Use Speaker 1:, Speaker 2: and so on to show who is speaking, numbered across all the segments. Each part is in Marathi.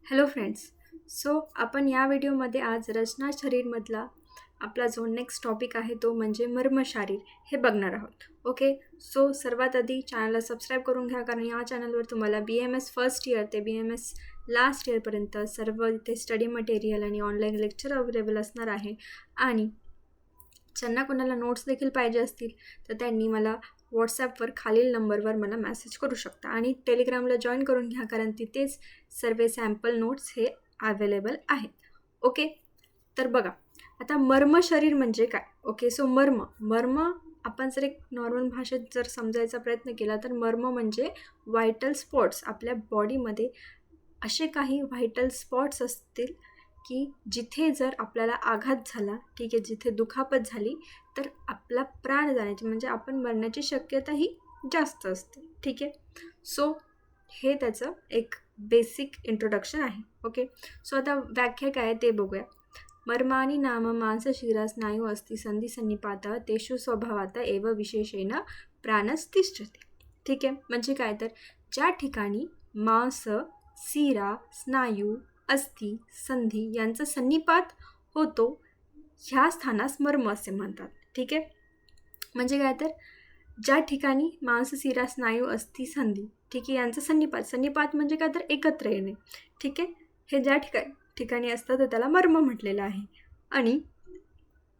Speaker 1: Hello friends. सो आपण या व्हिडिओमध्ये आज रचना शरीरमधला आपला जो नेक्स्ट टॉपिक आहे तो म्हणजे मर्मशारीर हे बघणार आहोत. ओके, सो सर्वात आधी चॅनलला सबस्क्राईब करून घ्या, कारण या चॅनलवर तुम्हाला BMS फर्स्ट इयर ते BMS लास्ट इयरपर्यंत सर्व इथे स्टडी मटेरियल आणि ऑनलाईन लेक्चर अवेलेबल असणार आहे. आणि ज्यांना कोणाला नोट्स देखील पाहिजे असतील तर त्यांनी मला व्हॉट्सॲपवर खालील नंबरवर मला मेसेज करू शकता आणि टेलिग्रामला जॉईन करून घ्या, कारण तिथेच सर्व सॅम्पल नोट्स हे अवेलेबल आहेत. ओके, तर बघा आता मर्म शरीर म्हणजे काय. ओके, सो मर्म आपण जर एक नॉर्मल भाषेत जर समजायचा प्रयत्न केला तर मर्म म्हणजे व्हायटल स्पॉट्स. आपल्या बॉडीमध्ये असे काही व्हायटल स्पॉट्स असतील की जिथे जर आपल्याला आघात झाला, ठीक आहे, जिथे दुखापत झाली तर आपला प्राण जाण्याची म्हणजे आपण मरण्याची शक्यता ही जास्त असते. ठीक आहे, सो हे त्याचं एक बेसिक इंट्रोडक्शन आहे. ओके, सो आता व्याख्या काय आहे ते बघूया. मर्मानी नाम मांसशिरा स्नायू अस्ति संधी सन्निपात तेषु स्वभावात एव विशेषेण प्राणस्तिष्ठते. ठीक आहे, म्हणजे काय तर ज्या ठिकाणी मांस, शिरा, स्नायू, अस्थि, संधी यांचा सन्निपात होतो ह्या स्थानास मर्म असे म्हणतात. ठीक आहे, म्हणजे काय तर ज्या ठिकाणी मांस, शिरा, स्नायू, अस्थि, संधी, ठीक आहे, यांचा सन्निपात म्हणजे काय तर एकत्र येणे. ठीक आहे, हे ज्या ठिकाणी असतं तर त्याला मर्म म्हटलेलं आहे. आणि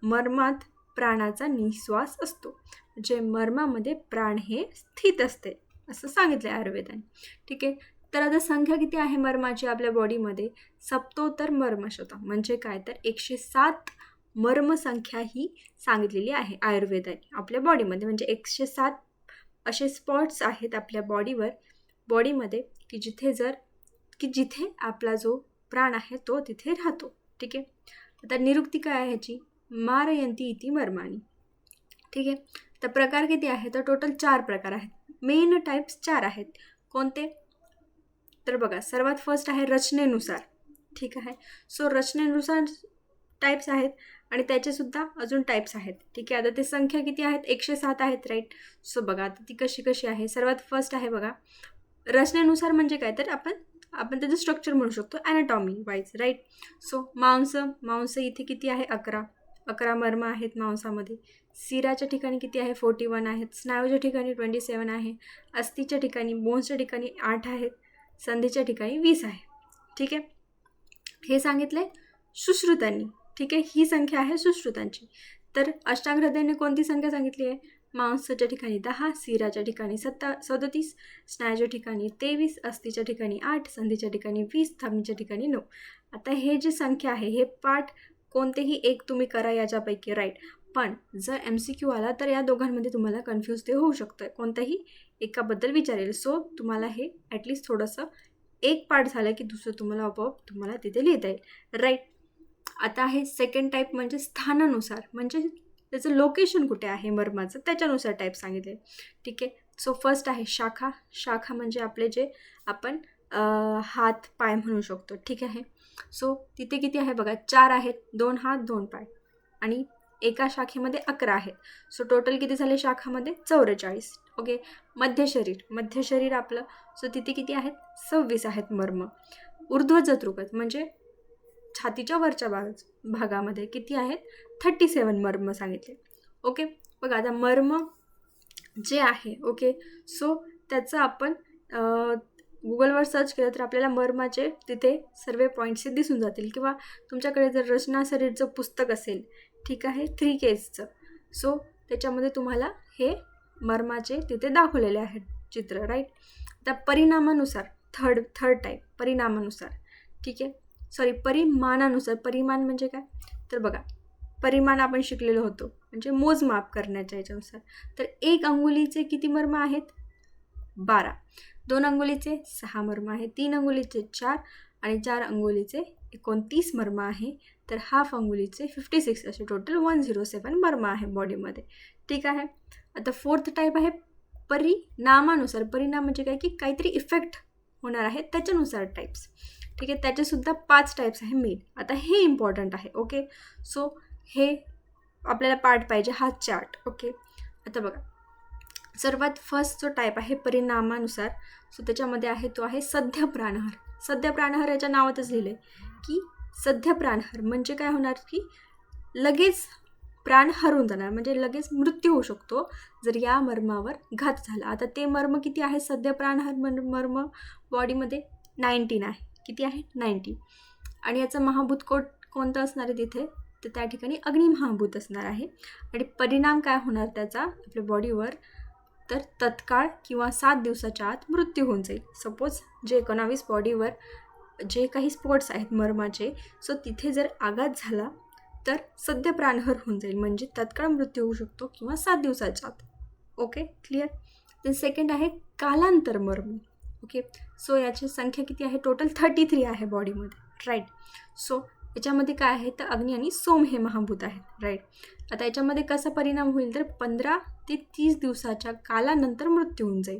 Speaker 1: मर्मात प्राणाचा निश्वास असतो, म्हणजे मर्मामध्ये प्राण हे स्थित असते असं सांगितलं आहे आयुर्वेदाने. ठीक आहे, तर आता संख्या किती आहे मर्माची आपल्या बॉडीमध्ये? सप्तोत्तर मर्मशत, म्हणजे काय तर 107 मर्मसंख्या ही सांगितलेली आहे आयुर्वेदाने आपल्या बॉडीमध्ये. म्हणजे 107 असे स्पॉट्स आहेत आपल्या बॉडीमध्ये की जिथे आपला जो प्राण आहे तो तिथे राहतो. ठीक आहे, आता निरुक्ती काय आहे ह्याची? मारयंती इति मर्माणी. ठीक आहे, तर प्रकार किती आहे? तर टोटल 4 प्रकार आहेत. मेन टाईप्स 4 आहेत. कोणते? तर बघा, सर्वात फर्स्ट आहे रचनेनुसार. ठीक आहे, सो रचनेनुसार टाईप्स आहेत आणि त्याचेसुद्धा अजून टाईप्स आहेत. ठीक आहे, आता ते संख्या किती आहेत? 107 आहेत, राईट. सो बघा आता ती कशी आहे. सर्वात फर्स्ट आहे बघा रचनेनुसार, म्हणजे काय तर आपण त्याचं स्ट्रक्चर म्हणू शकतो ॲनाटॉमी वाईज, राईट. सो मांस इथे किती आहे? 11 मर्म आहेत मांसामध्ये. शिराच्या ठिकाणी किती आहे? 41 आहेत. स्नायूच्या ठिकाणी 27 आहे. अस्थिच्या ठिकाणी, बोन्सच्या ठिकाणी 8 आहेत. संधीच्या ठिकाणी 20 आहे. ठीक आहे, हे सांगितले सुश्रुतांनी. ठीक आहे, ही संख्या आहे सुश्रुतांची. तर अष्टांग हृदयाने कोणती संख्या सांगितली आहे? मांसाच्या ठिकाणी 10, शिराच्या ठिकाणी 37, स्नायूच्या ठिकाणी 23, अस्थिच्या ठिकाणी 8, संधीच्या ठिकाणी 20, थांबीच्या ठिकाणी 9. आता हे जे संख्या आहे हे पाठ कोणतेही एक तुम्ही करा याच्यापैकी, राईट. पण जर MCQ आला तर या दोघांमध्ये तुम्हाला कन्फ्यूज ते होऊ शकतं, कोणत्याही एकाबद्दल विचारेल. सो तुम्हाला हे ॲटलिस्ट थोडंसं एक पाठ झालं की दुसरं तुम्हाला तुम्हाला तिथे लिहिता येईल, राईट. आता आहे सेकंड टाईप म्हणजे स्थानानुसार, म्हणजे त्याचं लोकेशन कुठे आहे मर्माचं त्याच्यानुसार टाईप सांगितले. ठीक आहे, सो फर्स्ट आहे शाखा म्हणजे आपले जे आपण हात पाय म्हणू शकतो. ठीक आहे, सो तिथे किती आहे बघा? 4 आहेत, 2 हात 2 पाय, आणि एका शाखेमध्ये 11 आहेत. सो टोटल किती झाले शाखामध्ये? 44. ओके, मध्य शरीर आपलं, सो तिथे किती आहेत? 26 आहेत मर्म. ऊर्ध्वजत्रुकत म्हणजे छातीच्या वरच्या भागामध्ये किती आहेत? 37 मर्म सांगितले. ओके, बघा आता मर्म जे आहे, ओके, सो त्याचं आपण गुगलवर सर्च केलं तर आपल्याला मर्माचे तिथे सर्व पॉईंट्स दिसून जातील, किंवा तुमच्याकडे जर रचना शरीरचं पुस्तक असेल, ठीक आहे, 3 केजचं, सो त्याच्यामध्ये तुम्हाला हे मर्माचे तिथे दाखवलेले आहेत चित्र, राईट. आता परिणामानुसार थर्ड टाईप परिणामानुसार, ठीक आहे, परिमाणानुसार. परिमाण म्हणजे काय? तर बघा, परिमाण आपण शिकलेलो होतो म्हणजे मोजमाप करण्याच्या याच्यानुसार. तर 1 अंगुलीचे किती मर्म आहेत? 12. 2 अंगुलीचे 6 मर्म आहे. 3 अंगुलीचे 4 आणि 4 अंगुलीचे 29 मर्म आहे. तर हाफ अंगुलीचे 56, असे टोटल 107 मर्म आहे बॉडीमध्ये. ठीक आहे, आता फोर्थ टाईप आहे परिणामानुसार. परिणाम म्हणजे काय की काहीतरी इफेक्ट होणार आहे त्याच्यानुसार टाईप्स. ठीक आहे, त्याचेसुद्धा 5 टाईप्स आहे मेन. आता हे इम्पॉर्टंट आहे. ओके, सो हे आपल्याला पार्ट पाहिजे हा चार्ट. ओके, आता बघा सर्वात फर्स्ट जो टाईप आहे परिणामानुसार, सो त्याच्यामध्ये आहे तो आहे सध्य प्राणहार. सध्या प्राणहर याच्या नावातच लिहिलं आहे की सध्या प्राणहर म्हणजे काय होणार की लगेच प्राण हरवून जाणार, म्हणजे लगेच मृत्यू होऊ शकतो जर या मर्मावर घात झाला. आता ते मर्म किती आहे सध्या प्राणहर मर्म बॉडीमध्ये 19 आहे. किती आहे 90. आणि याचं महाभूत कोणतं असणार आहे तिथे, तर त्या ठिकाणी अग्निमहाभूत असणार आहे. आणि परिणाम काय होणार त्याचा आपल्या बॉडीवर, तर तत्काळ किंवा 7 दिवसाच्या आत मृत्यू होऊन जाईल. सपोज जे 19 बॉडीवर जे काही स्पॉट्स आहेत मर्माचे, सो तिथे जर आघात झाला तर सध्या प्राणहर होऊन जाईल, म्हणजे तत्काळ मृत्यू होऊ शकतो किंवा 7 दिवसाच्या आत. Okay, clear. देन सेकंड आहे कालांतर मर्म. ओके, सो याची संख्या किती आहे, टोटल 33 आहे बॉडीमध्ये, राईट. सो याच्यामध्ये काय आहे, तर अग्नी आणि सोम हे महाभूत आहेत, राईट. आता याच्यामध्ये कसा परिणाम होईल, तर 15 ते 30 दिवसाच्या कालानंतर मृत्यू होऊन जाईल.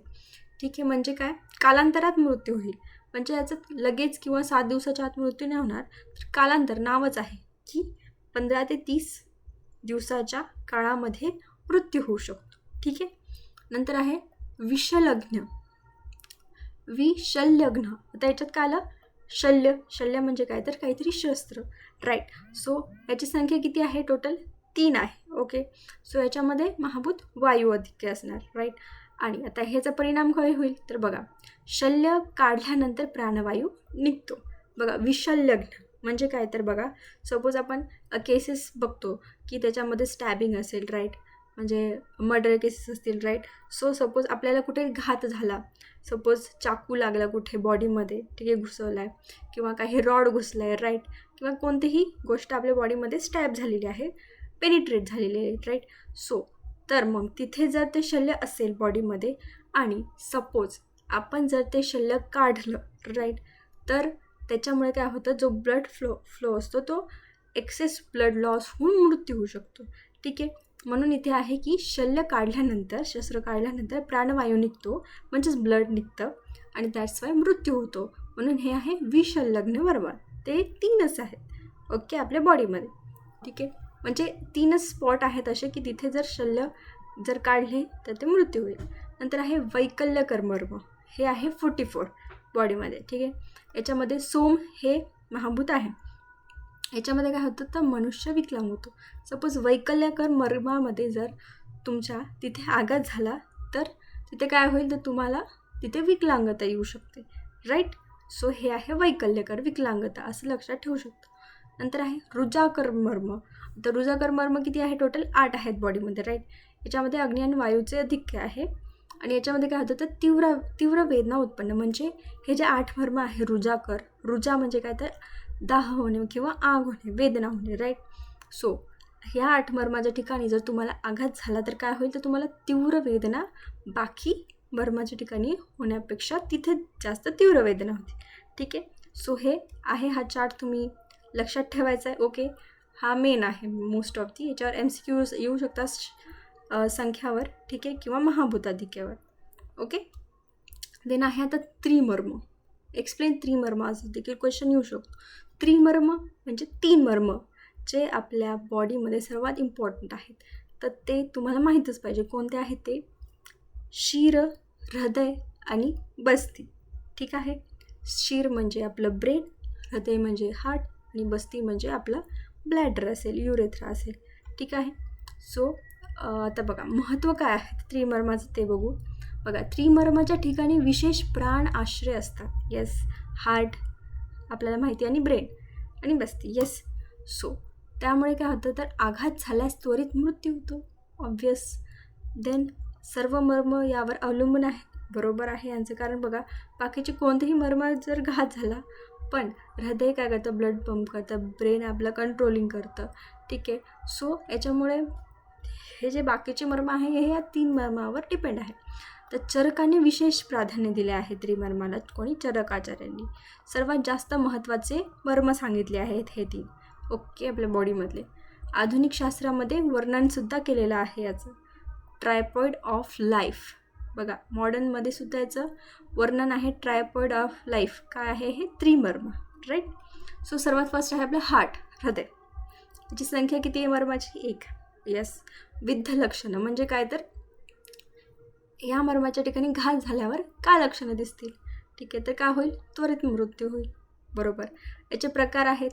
Speaker 1: ठीक आहे, म्हणजे काय, कालांतरात मृत्यू होईल, म्हणजे याच्यात लगेच किंवा 7 दिवसाच्या आत मृत्यू नाही होणार. तर कालांतर नावच आहे की 15 ते 30 दिवसाच्या काळामध्ये मृत्यू होऊ शकतो. ठीक आहे. नंतर आहे विषलग्न. विषल्यग्न. आता याच्यात काय आलं, शल्य म्हणजे काय, तर काहीतरी शस्त्र, राईट. सो याची संख्या किती आहे, टोटल 3 आहे. ओके, सो याच्यामध्ये महाभूत वायू अधिक असणार, राईट. आणि आता ह्याचा परिणाम काय होईल, तर बघा, शल्य काढल्यानंतर प्राणवायू निघतो. बघा, विषल्यग्न म्हणजे काय, तर बघा, सपोज आपण केसेस बघतो की त्याच्यामध्ये स्टॅबिंग असेल, राईट, म्हणजे मर्डर केसेस असतील, राईट. सो सपोज आपल्याला कुठे घात झाला, सपोज चाकू लागला कुठे बॉडीमध्ये, ठीक आहे, घुसवला आहे, किंवा काही रॉड घुसला आहे, राईट, किंवा कोणतीही गोष्ट आपल्या बॉडीमध्ये स्टॅब झालेली आहे, पेनिट्रेट झालेली आहे, राईट. सो तर मग तिथे जर ते शल्य असेल बॉडीमध्ये आणि सपोज आपण जर ते शल्य काढलं, राईट, तर त्याच्यामुळे काय होतं, जो ब्लड फ्लो असतो तो एक्सेस ब्लड लॉस होऊन मृत्यू होऊ शकतो. ठीक आहे, म्हणून इथे आहे की शल्य काढल्यानंतर, शस्त्र काढल्यानंतर प्राणवायू निघतो, म्हणजेच ब्लड निघतं, आणि दॅट्स वाय मृत्यू होतो. म्हणून हे आहे विषल्यग्न मर्म. ते 3च आहेत, ओके, आपल्या बॉडीमध्ये. ठीक आहे, म्हणजे 3च स्पॉट आहेत असे की तिथे जर शल्य जर काढले तर ते मृत्यू होईल. नंतर आहे वैकल्यकर मर्म. हे आहे 44 बॉडीमध्ये. ठीक आहे, याच्यामध्ये सोम हे महाभूत आहे. याच्यामध्ये काय होतं, तर मनुष्य विकलांग होतो. सपोज वैकल्यकर मर्मामध्ये जर तुमच्या तिथे आघात झाला तर तिथे काय होईल, तर तुम्हाला तिथे विकलांगता येऊ शकते, राईट. सो हे आहे वैकल्यकर, विकलांगता, असं लक्षात ठेवू शकतो. नंतर आहे रुजाकर मर्म. तर रुजाकर मर्म किती आहे, टोटल 8 आहेत बॉडीमध्ये, राईट. याच्यामध्ये अग्नी आणि वायूचे अधिक्य आहे. आणि याच्यामध्ये काय होतं, तर तीव्र वेदना उत्पन्न, म्हणजे हे जे 8 मर्म आहे रुजाकर, रुजा म्हणजे काय, तर दाह होणे किंवा आग होणे, वेदना होणे, राईट. सो ह्या 8 मर्माच्या ठिकाणी जर तुम्हाला आघात झाला तर काय होईल, तर तुम्हाला तीव्र वेदना बाकी मर्माच्या ठिकाणी होण्यापेक्षा तिथे जास्त तीव्र वेदना होती. ठीक आहे, सो हे आहे, हा चार्ट तुम्ही लक्षात ठेवायचा आहे. ओके, हा मेन आहे मोस्ट ऑफ दी. याच्यावर MCQ येऊ शकतात संख्यावर, ठीक आहे, किंवा महाभूताधिक्यावर. ओके, देन आहे आता त्रिमर्म. एक्सप्लेन त्रिमर्म, असं देखील क्वेश्चन येऊ शकतो. त्रिमर्म म्हणजे 3 मर्म जे आपल्या बॉडीमध्ये सर्वात इम्पॉर्टंट आहेत, तर ते तुम्हाला माहीतच पाहिजे कोणते आहेत ते, शिर, हृदय आणि बस्ती. ठीक आहे, शिर म्हणजे आपलं ब्रेन, हृदय म्हणजे हार्ट, आणि बस्ती म्हणजे आपला ब्लॅडर असेल, युरेथ्रा असेल. ठीक आहे, सो आता बघा महत्त्व काय आहे त्रिमर्माचं ते बघू. बघा, त्रिमर्माच्या ठिकाणी विशेष प्राण आश्रय असतात. येस, हार्ट आपल्याला माहिती, आणि ब्रेन आणि बस्ती. येस, सो त्यामुळे काय होतं, तर आघात झाल्यास त्वरित मृत्यू होतो, ऑब्वियस. देन सर्व मर्म यावर अवलंबून आहेत, बरोबर आहे यांचं कारण. बघा, बाकीचे कोणतेही मर्म जर घात झाला, पण हृदय काय करतं, ब्लड पंप करतं, ब्रेन आपलं कंट्रोलिंग करतं. ठीक आहे, सो याच्यामुळे हे जे बाकीचे मर्म आहे हे या 3 मर्मावर डिपेंड आहे. तर चरकाने विशेष प्राधान्य दिले आहे त्रिमर्माला. कोणी, चरकाचार्यांनी सर्वात जास्त महत्त्वाचे मर्म सांगितले आहेत हे 3. ओके, आपल्या बॉडीमधले. आधुनिक शास्त्रामध्ये वर्णनसुद्धा केलेलं आहे याचं, ट्रायपॉइड ऑफ लाईफ. बघा, मॉडर्नमध्ये सुद्धा याचं वर्णन आहे, ट्रायपॉइड ऑफ लाईफ. काय आहे हे, त्रिमर्म, राईट. सो सर्वात फर्स्ट आहे आपलं हार्ट, हृदय. याची संख्या किती आहे मर्माची, 1. येस, विविध लक्षणं म्हणजे काय, तर या मर्माच्या ठिकाणी घात झाल्यावर काय लक्षणं दिसतील, ठीक आहे. तर काय होईल? त्वरित मृत्यू होईल. बरोबर. याचे प्रकार आहेत.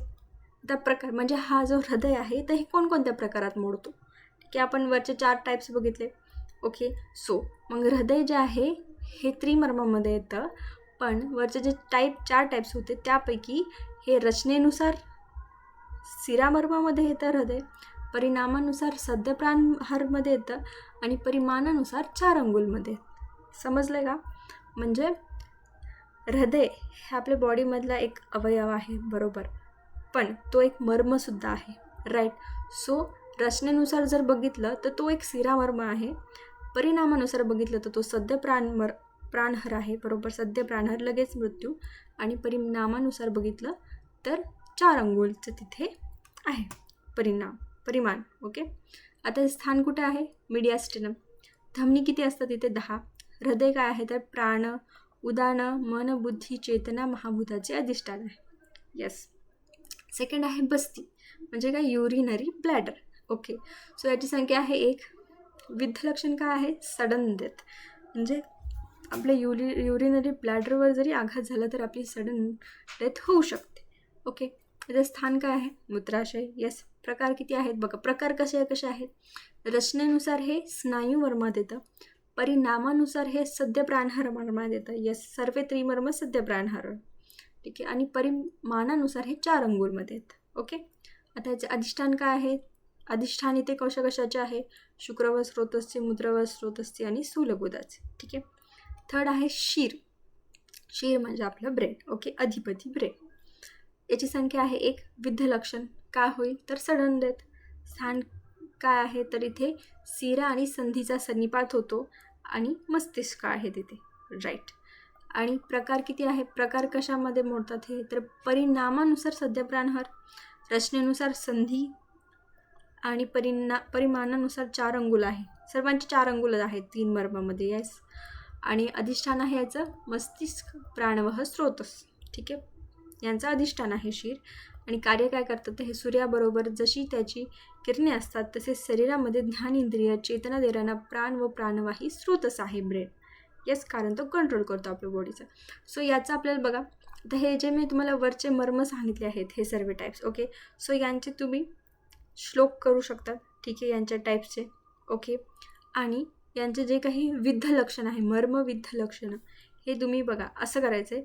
Speaker 1: त्या प्रकार म्हणजे हा जो हृदय आहे तर हे कोणकोणत्या प्रकारात मोडतो? ठीक आहे. आपण वरचे 4 टाईप्स बघितले. ओके. सो मग हृदय जे आहे हे त्रिमर्मामध्ये येतं, पण वरचे जे 4 टाईप्स होते त्यापैकी हे रचनेनुसार शिरामर्मामध्ये येतं हृदय, परिणामानुसार सद्यप्राणहारमध्ये येतं आणि परिमाणानुसार 4 अंगुलमध्ये. समजलं का? म्हणजे हृदय हे आपल्या बॉडीमधला एक अवयव आहे, बरोबर, पण तो एक मर्मसुद्धा आहे, राईट. सो रचनेनुसार जर बघितलं तर तो एक शिरामर्म आहे, परिणामानुसार बघितलं तर तो प्राणहर आहे, बरोबर, सद्य प्राणहर लगेच मृत्यू, आणि परिणामानुसार बघितलं तर 4 अंगुलचं तिथे आहे परिमाण. ओके. आता स्थान कुठे आहे? मीडियास्टिनम. धमनी किती असतात तिथे? 10. हृदय काय आहे तर प्राण, उदान, मन, बुद्धी, चेतना, महाभूताचे अधिष्ठान आहे. येस. सेकंड आहे बस्ती, म्हणजे काय? Urinary bladder. ओके. सो याची संख्या आहे 1. विद्ध लक्षण काय आहे? सडन डेथ, म्हणजे आपल्या युरिनरी ब्लॅडरवर जरी आघात झाला तर आपली सडन डेथ होऊ शकते. ओके. त्याचं स्थान काय आहे? मूत्राशय. येस. प्रकार किती आहेत बघा. प्रकार कसे आहेत? रचनेनुसार हे स्नायूमर्मात येतं, परिणामानुसार हे सद्य प्राणहार मर्मात येतं. येस. सर्व त्रिमर्म सद्य प्राणहार. ठीक आहे. आणि परिमाणानुसार हे 4 अंगुलमध्ये येतं. ओके. आता याचे अधिष्ठान काय आहे? अधिष्ठान इथे कशाचे आहे? शुक्रव स्रोतस्थे, मूत्रव स्रोतस्थे आणि स्थूलगोदाचे. ठीक आहे. थर्ड आहे शीर. शीर म्हणजे आपलं ब्रेन. ओके. अधिपती ब्रेन. याची संख्या आहे 1. विद्ध लक्षण काय होईल तर सडन डेथ. स्थान काय आहे तर इथे शिरा आणि संधीचा सन्निपात होतो आणि मस्तिष्क आहे तिथे, राईट. आणि प्रकार किती आहे? प्रकार कशामध्ये मोडतात हे तर परिणामानुसार सद्य प्राणहार, रचनेनुसार संधी आणि परिमाणानुसार 4 अंगुल आहे. सर्वांचे 4 अंगुल आहेत 3 मर्मामध्ये. येस. आणि अधिष्ठान आहे याचं मस्तिष्क, प्राणवह, स्रोतस. ठीक आहे. यांचं अधिष्ठान आहे शीर. आणि कार्य काय करतात तर हे सूर्याबरोबर जशी त्याची किरणे असतात तसेच शरीरामध्ये ध्यान इंद्रिय, चेतना देणारा प्राण व प्राणवाही स्रोतस आहे ब्रेन. येस. कारण तो कंट्रोल करतो आपल्या बॉडीचा. सो याचं आपल्याला बघा, तर हे जे मी तुम्हाला वरचे मर्म सांगितले आहेत हे सर्व टाईप्स. ओके. सो यांचे तुम्ही श्लोक करू शकता. ठीक आहे. यांच्या टाईप्सचे. ओके. आणि यांचे जे काही विद्ध लक्षण आहे, मर्म विद्ध लक्षणं, हे तुम्ही बघा. असं करायचं आहे,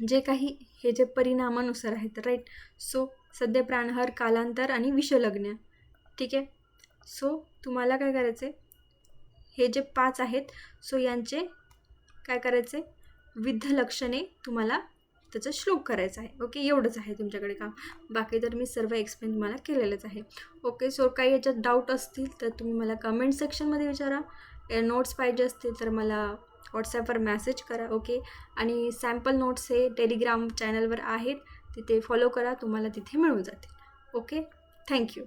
Speaker 1: जे काही हे जे परिणामानुसार आहेत, राईट. सो सद्य प्राणहार, कालांतर आणि विषलग्न. ठीक आहे. सो तुम्हाला काय करायचं आहे, हे जे 5 आहेत सो यांचे काय करायचे? विद्ध लक्षणे तुम्हाला त्याचा श्लोक करायचा आहे. ओके. एवढंच आहे तुमच्याकडे काम. बाकी तर मी सर्व एक्सप्लेन तुम्हाला केलेलंच आहे. ओके. सो काही याच्यात डाऊट असतील तर तुम्ही मला कमेंट सेक्शनमध्ये विचारा. नोट्स पाहिजे असतील तर मला व्हॉट्सॲपवर मेसेज करा. ओके. आणि सॅम्पल नोट्स हे टेलिग्राम चॅनलवर आहेत, तिथे फॉलो करा, तुम्हाला तिथे मिळून जातील. ओके. थँक्यू.